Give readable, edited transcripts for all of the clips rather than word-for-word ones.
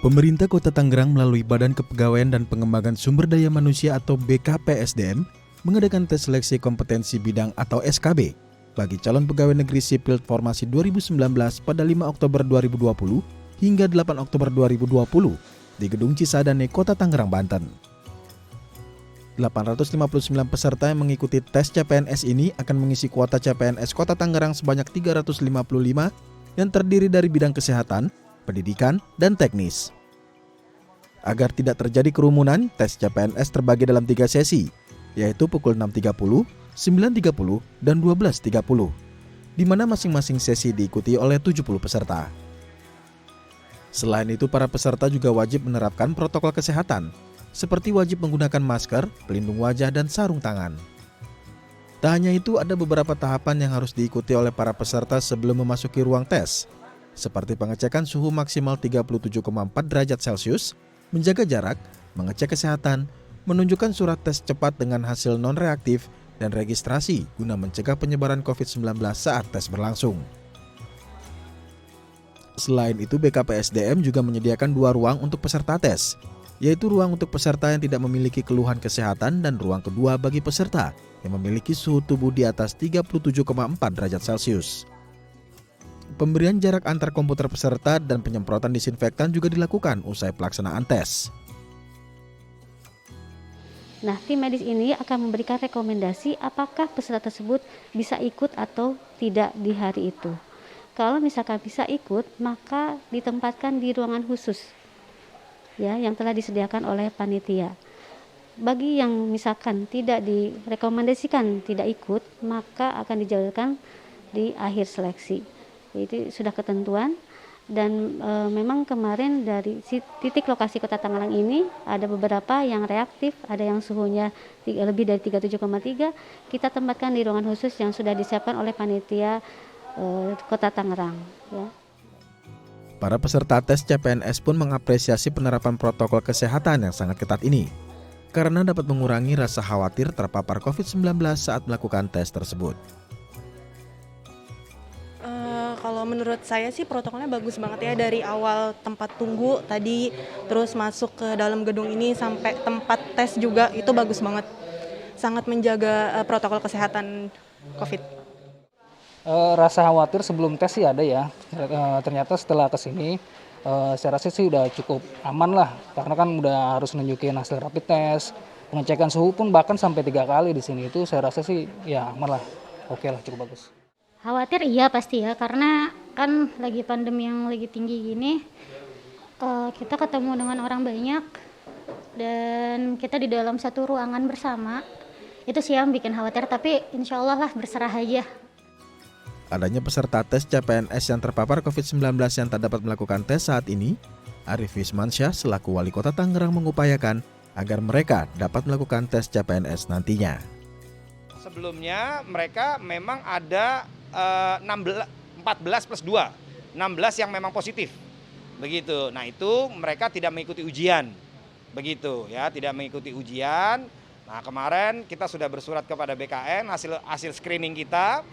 Pemerintah Kota Tangerang melalui Badan Kepegawaian dan Pengembangan Sumber Daya Manusia atau BKPSDM mengadakan tes seleksi kompetensi bidang atau SKB bagi calon pegawai negeri sipil formasi 2019 pada 5 Oktober 2020 hingga 8 Oktober 2020 di Gedung Cisadane, Kota Tangerang, Banten. 859 peserta yang mengikuti tes CPNS ini akan mengisi kuota CPNS Kota Tangerang sebanyak 355 yang terdiri dari bidang kesehatan, pendidikan, dan teknis. Agar tidak terjadi kerumunan, tes CPNS terbagi dalam 3 sesi, yaitu pukul 6.30, 9.30, dan 12.30, di mana masing-masing sesi diikuti oleh 70 peserta. Selain itu, para peserta juga wajib menerapkan protokol kesehatan, seperti wajib menggunakan masker, pelindung wajah, dan sarung tangan. Tak hanya itu, ada beberapa tahapan yang harus diikuti oleh para peserta sebelum memasuki ruang tes, seperti pengecekan suhu maksimal 37,4 derajat Celcius, menjaga jarak, mengecek kesehatan, menunjukkan surat tes cepat dengan hasil non-reaktif, dan registrasi guna mencegah penyebaran COVID-19 saat tes berlangsung. Selain itu, BKPSDM juga menyediakan 2 ruang untuk peserta tes, yaitu ruang untuk peserta yang tidak memiliki keluhan kesehatan dan ruang kedua bagi peserta yang memiliki suhu tubuh di atas 37,4 derajat Celcius. Pemberian jarak antar komputer peserta dan penyemprotan disinfektan juga dilakukan usai pelaksanaan tes. Nah, tim medis ini akan memberikan rekomendasi apakah peserta tersebut bisa ikut atau tidak di hari itu. Kalau misalkan bisa ikut, maka ditempatkan di ruangan khusus ya yang telah disediakan oleh panitia. Bagi yang misalkan tidak direkomendasikan tidak ikut, maka akan dijadwalkan di akhir seleksi. Itu sudah ketentuan dan memang kemarin dari titik lokasi Kota Tangerang ini ada beberapa yang reaktif, ada yang suhunya lebih dari 37,3, kita tempatkan di ruangan khusus yang sudah disiapkan oleh panitia Kota Tangerang ya. Para peserta tes CPNS pun mengapresiasi penerapan protokol kesehatan yang sangat ketat ini, karena dapat mengurangi rasa khawatir terpapar COVID-19 saat melakukan tes tersebut. Kalau menurut saya sih protokolnya bagus banget ya, dari awal tempat tunggu tadi, terus masuk ke dalam gedung ini sampai tempat tes juga, itu bagus banget. Sangat menjaga protokol kesehatan COVID. Rasa khawatir sebelum tes sih ada ya, ternyata setelah kesini saya rasa sih udah cukup aman lah, karena kan udah harus nunjukin hasil rapid test, pengecekan suhu pun bahkan sampai 3 kali di sini, itu saya rasa sih ya aman lah, oke lah, cukup bagus. Khawatir iya pasti ya, karena kan lagi pandemi yang lagi tinggi gini, kita ketemu dengan orang banyak dan kita di dalam satu ruangan bersama, itu sih yang bikin khawatir, tapi insya Allah lah berserah aja. Adanya peserta tes CPNS yang terpapar COVID-19 yang tak dapat melakukan tes saat ini, Arif Wismansyah selaku Wali Kota Tangerang mengupayakan agar mereka dapat melakukan tes CPNS nantinya. Sebelumnya mereka memang ada 14 plus 2, 16 yang memang positif, begitu. Nah itu mereka tidak mengikuti ujian, begitu ya, tidak mengikuti ujian. Nah kemarin kita sudah bersurat kepada BKN, hasil screening kita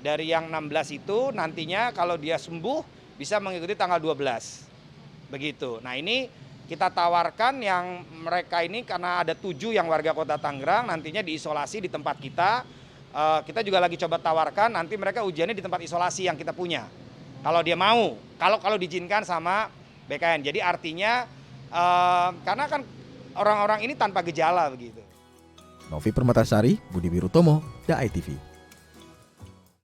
dari yang 16 itu nantinya kalau dia sembuh bisa mengikuti tanggal 12, begitu. Nah ini kita tawarkan yang mereka ini karena ada 7 yang warga Kota Tangerang nantinya diisolasi di tempat kita. Kita juga lagi coba tawarkan nanti mereka ujiannya di tempat isolasi yang kita punya. Kalau dia mau, kalau diizinkan sama BKN. Jadi artinya karena kan orang-orang ini tanpa gejala begitu. Novi Permatasari, Budi Birutomo, DAI TV.